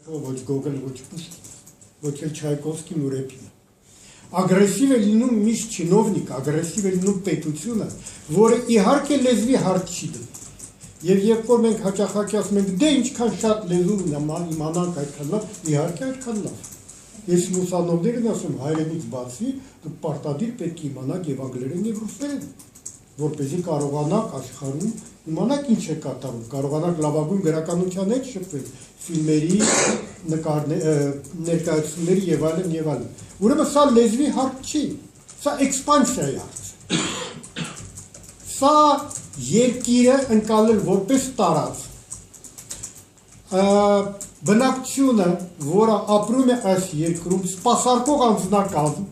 ոչ Գոգոլ, ոչ Պուշկին, ոչ էլ Չայկովսկին ու Ռեպինը։ Ագրեսիվ է լինում միշտ չինովնիկ, ագրեսիվ է լինում պետությունը, որը իհարկե լեզվի հարց չի դնում։ Եվ երբ որ մենք հաճախակի ասում ենք, դե ինչքան շատ լեզու իմանանք այդքան լավ, իհարկե այդքան լավ։ Ես ուսանողներին ասում, հայերենից բացի, դուք պարտադիր պետք է իմանաք եւ անգլերեն եւ ռուսերեն, որպեսզի կարողանաք աշխարհում իմանաք ինչ է կատարում, կարողանաք լավագույն գրականության հետ շփվել, ֆիլմերի, ներկայացումների եւ այլն եւ այլն։ Ուրեմն սա լեզվի հարց չի, սա էքսպանսիայի հարց է։ Սա երկիրը ընկալել որպես տարած բնակչությունը, որը ապրում է այս երկրում, սպասարկող անձնակազմ,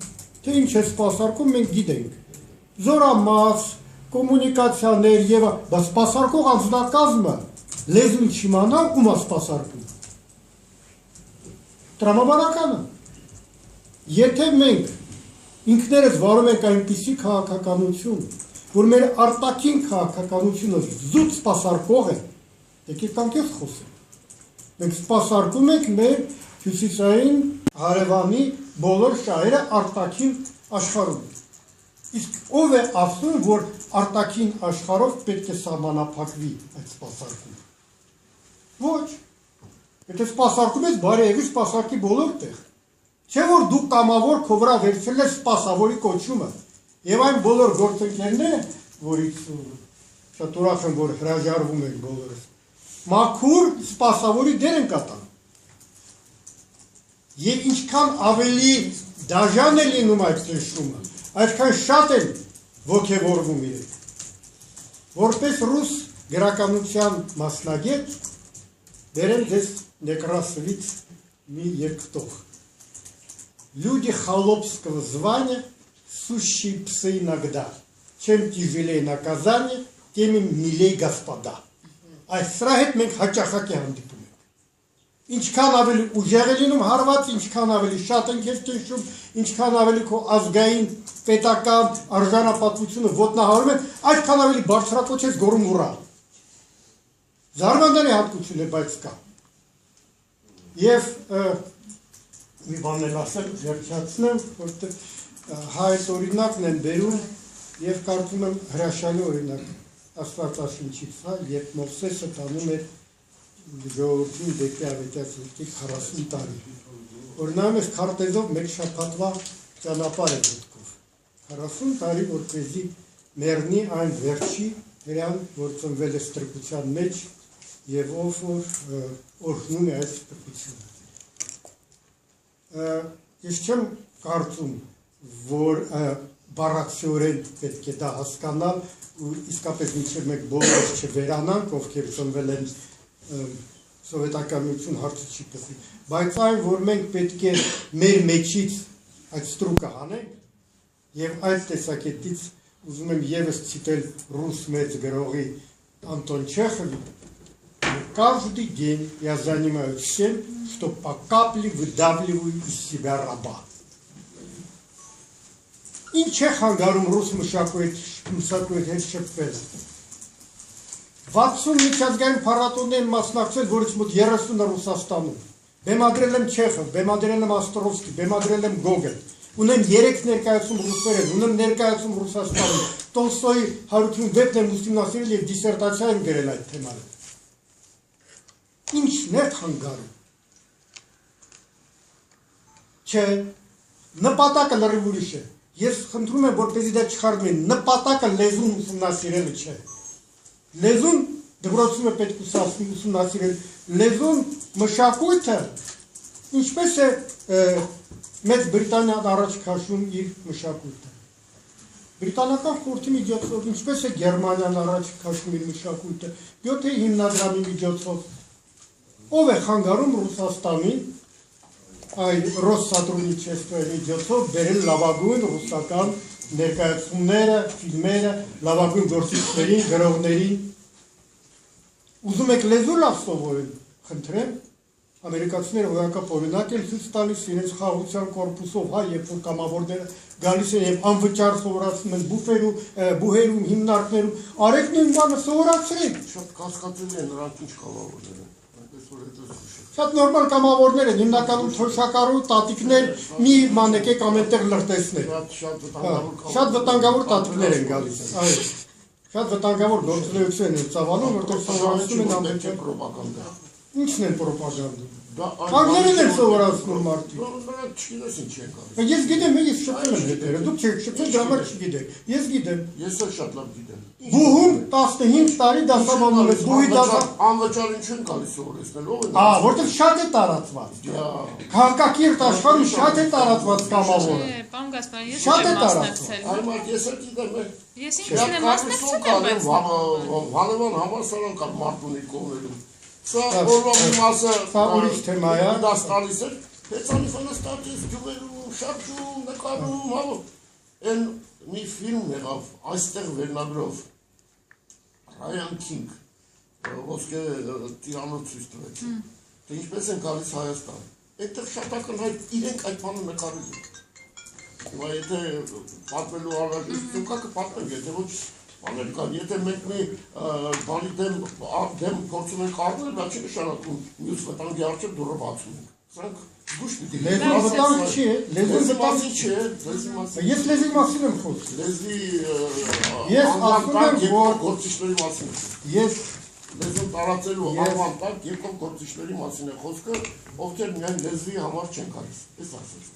թե ինչ է սպասարկում, մենք գիտենք, զորամաս, կոմունիկացիաներ եւ սպասարկող անձնակազմը լեզուն չիմանա, ում է սպասարկում։ Տրամաբանականը։ Եթե մենք ինքներս վարում ենք այնպիսի քաղաքականություն, որ մեր արտաքին քաղաքականությունը զուտ սպասարկող է, եկեք անկեղծ խոսենք։ Մենք սպասարկում ենք մեր հյուսիսային հարևանի բոլոր շահերը արտաքին աշխարհում։ Իսկ ով է ասում, որ արտաքին աշխարհով պետք է սահմանափակվի այդ սպասարկումը։ Ոչ։ Եթե սպասարկում ես, բարի եղի սպասարկի բոլոր տեղ։ Չէ որ դու կամավոր քո վրա վերցրել ես սպասավորի կոչումը։ Եվ այն բոլոր գործընկերները, որից շատ ուրախ եմ, որ հրաժարվում են բոլորս, մաքուր սպասավորի դեր են կատարում։ Եվ ինչքան ավելի դաժան է լինում այդ ճնշումը, այդքան շատ են ոգևորվում իրենք։ Որպես ռուս գրականության մասնագետ, բերեմ ձեզ Նեկրասովից մի երկտող։ Люди холопского звания сущие псы иногда. Чем тяжелее наказание, тем им милей господа. Այս սրա հետ մենք հաճախակի հանդիպում ենք։ Ինչքան ավելի ուժեղ է լինում հարված, ինչքան ավելի շատ են քեզ ճնշում, ինչքան ավելի քո ազգային պետական արժանապատվությունը ոտնահարում են, այդքան ավելի բարձրակոչ ես գոռում ուրա։ Զարմանալի հատկություն է, բայց կա։ Եվ մի բան էլ ասել, վերջացնեմ, որտեղ հայոց օրինակն են բերում եւ կարծում եմ հրաշալի օրինակ Աստվածաշնչից, երբ Մովսեսը տանում էր ժողովրդին դեպի Ավետյաց ոտքի 40 տարի։ Օրինակ ես քարտեզով մեկ շաբաթվա ճանապարհ է ոտքով։ 40 տարի որպեսզի մեռնի այն վերջի հրան, որ ծնվել է ստրկության մեջ եւ ով օրհնում է այս ստրկությունը։ Ես չեմ կարծում, որ բառացիորեն պետք է դա հասկանալ ու իսկապես մինչև մենք բոլորս չվերանանք, ովքեր ծնվել են սովետական միություն հարցը չի փոխի, բայց այն, որ մենք պետք է մեր մեջից այդ ստրուկը հանենք եւ այդ տեսակետից ուզում եմ եւս ցիտել ռուս մեծ գրողի Антон Чеховի Каждый день я занимаюсь всем, что по капле выдавливаю из себя раба. Ինչ է խանգարում ռուս մշակույթի հետ շփվելը։ 60 միջազգային փառատոներ են մասնակցել, որից մոտ 30-ը Ռուսաստանում։ Բեմադրել եմ Չեխով, բեմադրել եմ Աստրովսկի, բեմադրել եմ Գոգոլ։ Ունեմ 3 ներկայացում ռուսերեն, ունեմ ներկայացում Ռուսաստանում։ Տոլստոյի 106 եմ ուսումնասիրել եւ դիսերտացիա եմ գրել այդ թեմայով։ Ինչն է խանգարում։ Չէ, նպատակը լրիվ ուրիշ է։ Ես խնդրում եմ, որպեսզի դա չխառնվի, նպատակը լեզուն ուսումնասիրելը չէ։ Լեզուն դպրոցում է պետք ուսումնասիրել, լեզուն մշակույթը ինչպես է Մեծ Բրիտանիան առաջ քաշում իր մշակույթը։ Բրիտանական խորհրդի միջոցով ինչպես է Գերմանիան առաջ քաշում իր մշակույթը, 7 հիմնադրամի միջոցով։ Ով է խանգարում Ռուսաստանին այդ Ռոսսատրուդնիչեստվոյի միջոցով բերել լավագույն ռուսական ներկայացումները, ֆիլմերը, լավագույն գործիչներին, գրողներին։ Ուզում եք լեզու լավ սովորել, խնդրեմ, ամերիկացիները հոյակապ օրինակ են ցույց տալիս իրենց խաղաղության կորպուսով, հա, երբ որ կամավորները գալիս են եւ անվճար սովորացնում են բուհերում, հիմնարկներում, արեք նույն բանը սովորացրեք։ Շատ կասկածելի է նրանք ինչ կամավորներ են։ Շատ նորմալ կամավորներ են, հիմնականում թոշակառու տատիկներ մի մանեք եք ամենտեղ լրտեսներ։ Շատ վտանգավոր տատիկներ են գալիս։ Շատ վտանգավոր գործունեություն են ծավալում, որտեղ սովորացնում են ամենտեղ։ Ինչն են պրոպագանդա։ Անգլերեն են սովորացնում մարդիկ։ Ես գիտեմ, ես շփվել եմ հետերը, դուք չեք շփվել, դրա համար չգիտեք։ Ես գիտեմ։ Ես էլ շատ լավ գիտեմ։ Բուհում 15 տարի դասավանդում ես, բուհի անվճարին չեն գալիս սովորեցնել, ով է։ Որտեղ շատ է տարածված։ Քաղաքակիրթ աշխարհում շատ է տարածված կամավորը։ Պարոն Գասպարյան, ես Շատ է մասնակցել։ Այմար ես էլ գիտեմ։ Ես ինքս եմ մասնակցել, բայց Վանևան համալսարան կար Մարտունի կողմերում։ Սա օրվա մի մասը ուրիշ թեմա է։ դաս տալիս էր, հեծանիվանը ստացես ջուվերում, շարժում, նկարում, այն մի ֆիլմ եղավ, այստեղ վերնագրով, Ռայան Քինգ, ոսկե տիրանով ցույց տվեց, թե ինչպես են գալիս Հայաստան, այդտեղ շատ ակնհայտ իրենք այդ բանը նկարել են, հիմա եթե պատմելու անհրաժեշտություն կա կպատմենք, եթե ոչ բաներ կան, եթե մենք մի բանի դեմ փորձում ենք առնել, դա չի նշանակում մյուս վտանգի առջև դուռը բացում ենք, սրանք զգուշ պիտի Լեզվի վտանգ չի է, լեզվի մասին չի է, լեզվի մասին։ Ես լեզվի մասին եմ խոսում։ Լեզվի Ես ասում եմ, որ գործիչների մասին։ Ես լեզուն տարածելու անվան տակ երկու գործիչների մասին է խոսքը, ովքեր միայն լեզվի համար չեն գալիս։ Էս ասած։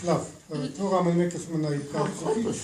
լավ, թող ամեն մեկս մնայի կարծիքի։